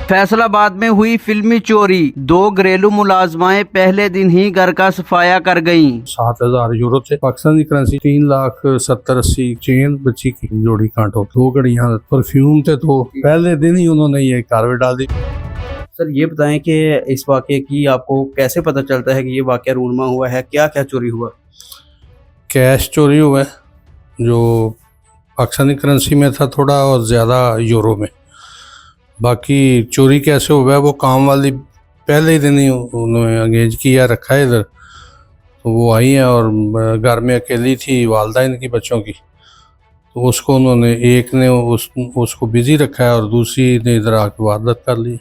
फैसलाबाद में हुई फिल्मी चोरी, 2 घरेलू मुलाजमाएं पहले दिन ही घर का सफाया कर गयीं। 7,000 यूरो थे, पाकिस्तानी करेंसी 3,70,80 चेन बच्ची की जोड़ी कांटो, 2 घड़ियां, परफ्यूम थे, तो पहले दिन ही उन्होंने ये कार्रवाई डाल दी। सर ये बताएं कि इस वाक़े की आपको कैसे पता चलता है कि ये वाक़या रूनमा हुआ है, क्या क्या चोरी हुआ? कैश चोरी हुआ है जो पाकिस्तानी करेंसी में था थोड़ा और ज़्यादा यूरो में। बाकी चोरी कैसे हुआ है वो काम वाली पहले ही दिन ही उन्होंने अंगेज किया रखा है इधर, तो वो आई है और घर में अकेली थी वालदा इनकी बच्चों की, तो उसको उन्होंने एक ने उसको बिज़ी रखा है और दूसरी ने इधर आके वारदात कर ली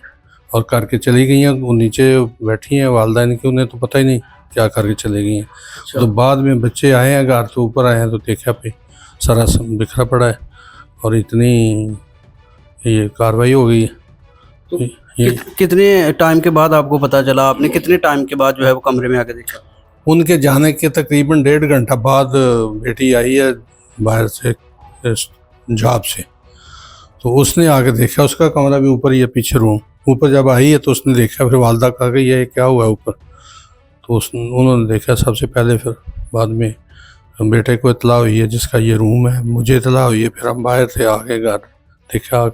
और करके चली गई हैं। वो नीचे बैठी हैं वालदा इनकी, उन्हें तो पता ही नहीं क्या करके चली गई हैं। तो बाद में बच्चे आए हैं घर, तो ऊपर आए हैं तो देखा पे सारा बिखरा पड़ा है और इतनी ये कार्रवाई हो गई है। तो कितने टाइम के बाद आपको पता चला? आपने कितने टाइम के बाद जो है वो कमरे में आके देखा? उनके जाने के तकरीबन 1.5 घंटा बाद बेटी आई है बाहर से जॉब से, तो उसने आके देखा, उसका कमरा भी ऊपर ही है, पीछे रूम। ऊपर जब आई है तो उसने देखा, फिर वालदा कहा कि ये क्या हुआ है ऊपर, तो उन्होंने देखा सबसे पहले, फिर बाद में बेटे को इतला हुई है जिसका ये रूम है, मुझे इतला हुई है, फिर हम बाहर थे आके घर देखा।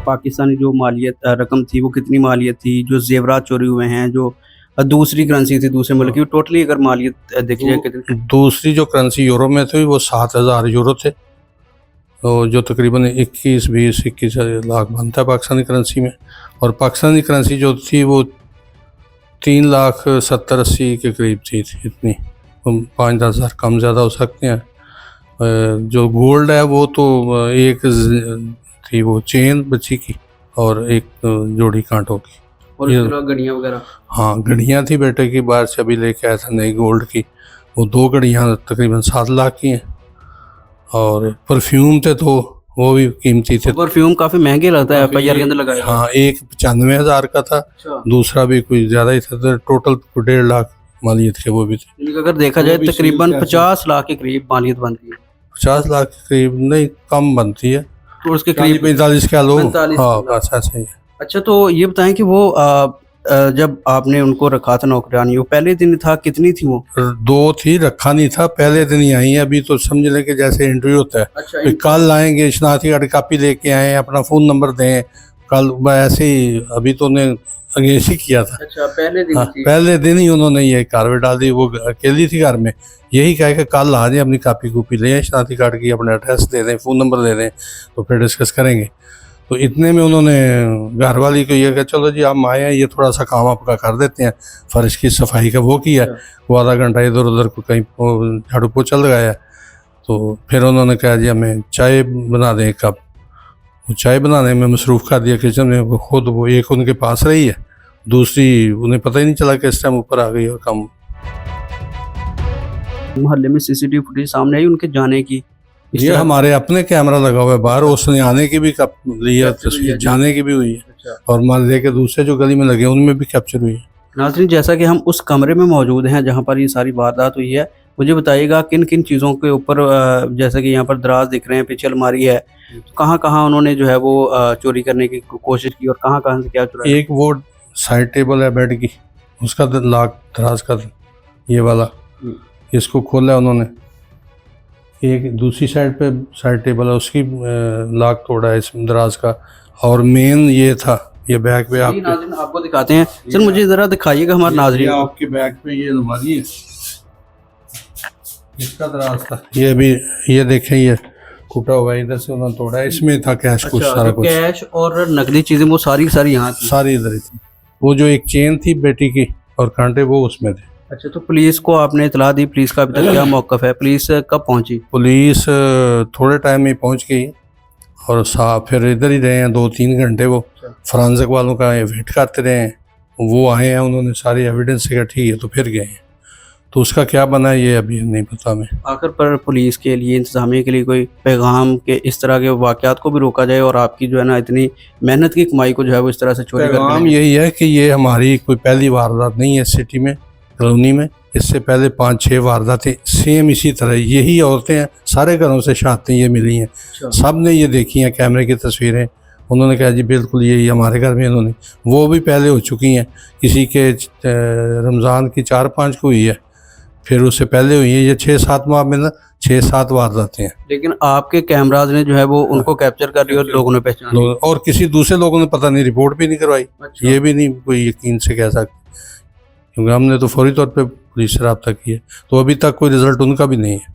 पाकिस्तानी जो मालियत रकम थी वो कितनी मालियत थी? जो जेवरात चोरी हुए हैं, जो दूसरी करेंसी थी दूसरे मुल्क की, टोटली अगर मालियत देखी जाए कितनी? दूसरी जो करेंसी यूरो में थी वो 7,000 यूरो थे, तो जो तकरीबन 21 लाख बनता है पाकिस्तानी करेंसी में। और पाकिस्तानी करेंसी जो थी वो 3,70,80 के करीब थी इतनी, 5-10 हज़ार कम ज़्यादा हो सकते हैं। जो गोल्ड है वो तो एक थी वो चेन बच्ची की और एक जोड़ी कांटों की, और घड़ियाँ वगैरह। हाँ, घड़ियाँ थी बेटे की, बाहर से अभी लेके आया था नई गोल्ड की, वो 2 घड़ियाँ तकरीबन 7 लाख की हैं। और परफ्यूम थे तो वो भी कीमती थे। परफ्यूम काफ़ी महंगे लगता है, FIR के अंदर लगाया। हाँ, एक 95,000 का था, दूसरा भी कोई ज़्यादा ही था, तो टोटल 1.5 लाख मालियत के वो भी थे। अगर देखा जाए तकरीबन 50 लाख के करीब मालियत बनती है। 50 लाख के करीब नहीं, कम बनती है, तो उसके करीब 45 का लो। हाँ, बस ऐसा ही है। अच्छा, तो ये बताएं कि वो जब आपने उनको रखा था नौकरानी, वो पहले दिन था, कितनी थी वो? 2 थी, रखा नहीं था, पहले दिन ही आई है। अभी तो समझ लें कि जैसे इंटरव्यू होता है। अच्छा, कल आएंगे, शनाख्ती कार्ड कापी लेके आए, अपना फ़ोन नंबर दें, कल ऐसे ही। अभी तो उन्हें अंगेज ही किया था। अच्छा, पहले दिन थी। पहले दिन ही उन्होंने ये कार्रवाई डाल दी। वो अकेली थी घर में, यही कहे कि कल आ जाए, अपनी कापी कूपी लें, शनाख्ती कार्ड की, अपना एड्रेस दे दें, फ़ोन नंबर दे दें, तो फिर डिस्कस करेंगे। तो इतने में उन्होंने घर वाली को ये कहा, चलो जी आप आए हैं, ये थोड़ा सा काम आपका कर देते हैं, फर्श की सफाई का वो किया। वो आधा घंटा इधर उधर को कहीं झाड़ू पोछा लगाया। तो फिर उन्होंने कहा जी हमें चाय बना दें एक कप। वो चाय बनाने में मसरूफ़ कर दिया किचन में। वो खुद वो एक उनके पास रही है, दूसरी उन्हें पता ही नहीं चला कि इस टाइम ऊपर आ गई और कम। मोहल्ले में CCTV फुटेज सामने आई उनके जाने की? ये हमारे अपने कैमरा लगा हुआ है बाहर, उसने आने की भी लिया तस्वीर, जाने की भी हुई है। अच्छा। और मोहल्ले के दूसरे जो गली में लगे उनमें भी कैप्चर हुई है। नाज़रीन, जैसा कि हम उस कमरे में मौजूद हैं जहां पर ये सारी वारदात हुई है, मुझे बताइएगा किन किन चीज़ों के ऊपर, जैसे कि यहाँ पर दराज दिख रहे हैं, पीछे अलमारी है, तो कहाँ कहाँ उन्होंने जो है वो चोरी करने की कोशिश की और कहाँ कहाँ से क्या चुराया? एक वो साइड टेबल है बेड की, उसका लॉक दराज का ये वाला, इसको खोला है उन्होंने। एक दूसरी साइड पे साइड टेबल है, उसकी लॉक तोड़ा है इस दराज का। और मेन ये था, ये बैग पे आपको दिखाते हैं। सर मुझे ज़रा दिखाइएगा हमारे नाज़रीन। आपके बैग पे ये अलमारी है, इसका दराज था। ये भी ये देखें, ये टूटा हुआ है, इधर से उन्होंने तोड़ा है। इसमें था कैश। कुछ सारा कुछ कैश और नकदी चीज़ें वो सारी यहाँ थी, सारी इधर ही थी। वो जो एक चेन थी बेटी की और कांटे वो उसमें थे। अच्छा, तो पुलिस को आपने इतला दी? पुलिस का अभी तक क्या मौक़िफ़ है? पुलिस कब पहुंची? पुलिस थोड़े टाइम में पहुंच गई और फिर इधर ही रहे हैं 2-3 घंटे। वो फॉरेंसिक वालों का वेट करते रहे हैं, वो आए हैं, उन्होंने सारी एविडेंस का ठीक है तो फिर गए हैं। तो उसका क्या बना ये अभी नहीं पता हमें। आखिर पर पुलिस के लिए, इंतज़ामिया के लिए कोई पैगाम के इस तरह के वाक़यात को भी रोका जाए और आपकी जो है ना इतनी मेहनत की कमाई को जो है वो इस तरह से चोरी करना? पैगाम यही है कि ये हमारी कोई पहली वारदात नहीं है सिटी में, कॉलोनी में। इससे पहले 5-6 वारदातें सेम इसी तरह, यही औरतें हैं, सारे घरों से शहादतें ये मिली हैं। सब ने ये देखी हैं, कैमरे की तस्वीरें, उन्होंने कहा जी बिल्कुल यही हमारे घर में इन्होंने, वो भी पहले हो चुकी हैं, किसी के रमज़ान की 4-5 को हुई है, फिर उससे पहले हुई है, ये 6-7 माह में ना 6-7 वारदातें हैं। लेकिन आपके कैमराज ने जो है वो उनको कैप्चर कर लिया और लोगों ने पहचान लिया। और किसी दूसरे लोगों ने पता नहीं रिपोर्ट भी नहीं करवाई, अच्छा। ये भी नहीं कोई यकीन से कह सकते, क्योंकि हमने तो फौरी तौर पे पुलिस से रब्ता किया, तो अभी तक कोई रिजल्ट उनका भी नहीं है।